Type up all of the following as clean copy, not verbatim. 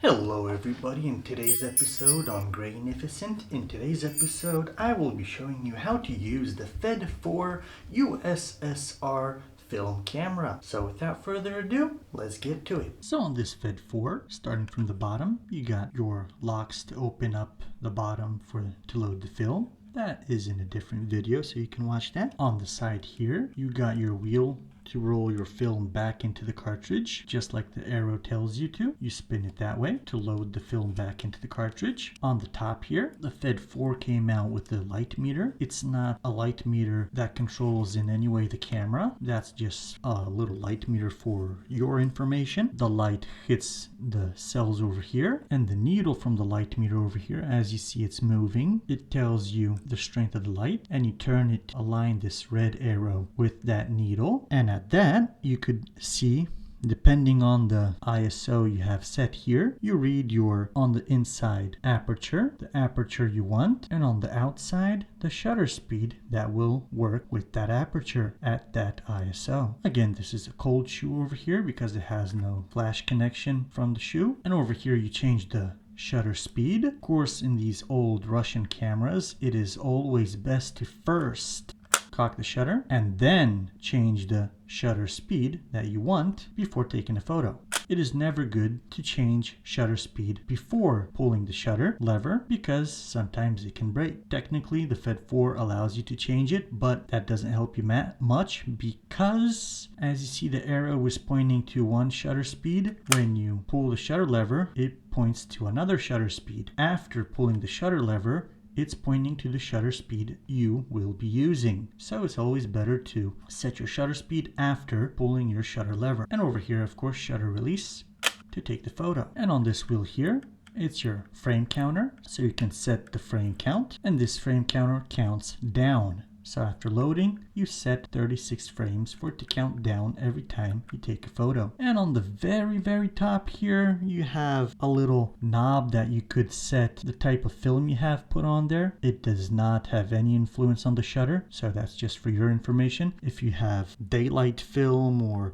Hello everybody, in today's episode on Grainificent, I will be showing you how to use the FED 4 USSR film camera. So without further ado, let's get to it. So on this FED 4, starting from the bottom, you got your locks to open up the bottom to load the film. That is in a different video, so you can watch that. On the side here, you got your wheel to roll your film back into the cartridge, just like the arrow tells you to. You spin it that way to load the film back into the cartridge. On the top here, the FED 4 came out with the light meter. It's not a light meter that controls in any way the camera. That's just a little light meter for your information. The light hits the cells over here, and the needle from the light meter over here, as you see it's moving, it tells you the strength of the light, and you turn it, align this red arrow with that needle, and at that you could see, depending on the ISO you have set here, you read your, on the inside, aperture, the aperture you want, and on the outside, the shutter speed that will work with that aperture at that ISO. Again, this is a cold shoe over here because it has no flash connection from the shoe, and over here you change the shutter speed. Of course, in these old Russian cameras, it is always best to first cock the shutter and then change the shutter speed that you want before taking a photo. It is never good to change shutter speed before pulling the shutter lever because sometimes it can break. Technically, the FED 4 allows you to change it, but that doesn't help you much because, as you see, the arrow is pointing to one shutter speed. When you pull the shutter lever, it points to another shutter speed. After pulling the shutter lever, it's pointing to the shutter speed you will be using. So it's always better to set your shutter speed after pulling your shutter lever. And over here, of course, shutter release to take the photo. And on this wheel here, it's your frame counter. So you can set the frame count, and this frame counter counts down. So after loading, you set 36 frames for it to count down every time you take a photo. And on the very top here, you have a little knob that you could set the type of film you have put on there. It does not have any influence on the shutter, so that's just for your information. If you have daylight film or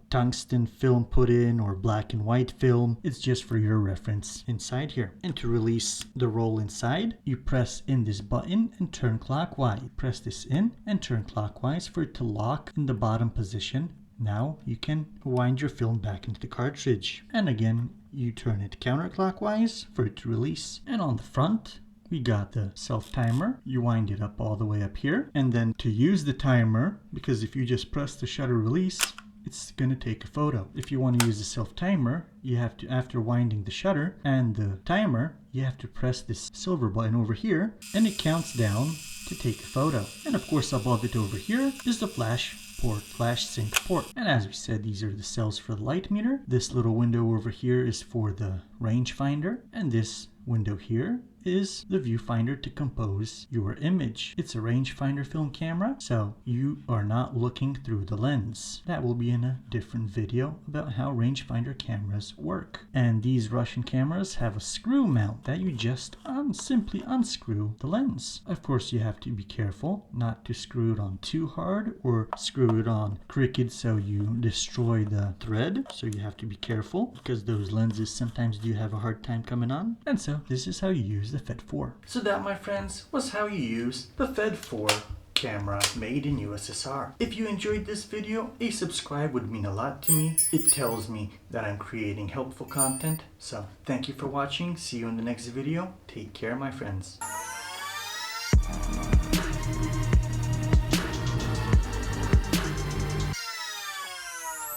tungsten film put in or black and white film, it's just for your reference inside here. And to release the roll inside, you press in this button and turn clockwise. Press this in and turn clockwise for it to lock in the bottom position. Now you can wind your film back into the cartridge. And again, you turn it counterclockwise for it to release. And on the front, we got the self timer. You wind it up all the way up here. And then to use the timer, because if you just press the shutter release, it's going to take a photo. If you want to use the self timer, you have to, after winding the shutter and the timer, you have to press this silver button over here, and it counts down to take a photo. And of course, above it over here is the flash port, flash sync port. And as we said, these are the cells for the light meter. This little window over here is for the rangefinder, and this window here is the viewfinder to compose your image. It's a rangefinder film camera, so you are not looking through the lens. That will be in a different video about how rangefinder cameras work. And these Russian cameras have a screw mount that you just simply unscrew the lens. Of course, you have to be careful not to screw it on too hard or screw it on crooked so you destroy the thread. So you have to be careful because those lenses sometimes do have a hard time coming on. And so this is how you use the FED 4. So that, my friends, was how you use the FED 4 camera made in USSR. If you enjoyed this video, a subscribe would mean a lot to me. It tells me that I'm creating helpful content. So thank you for watching. See you in the next video. Take care, my friends.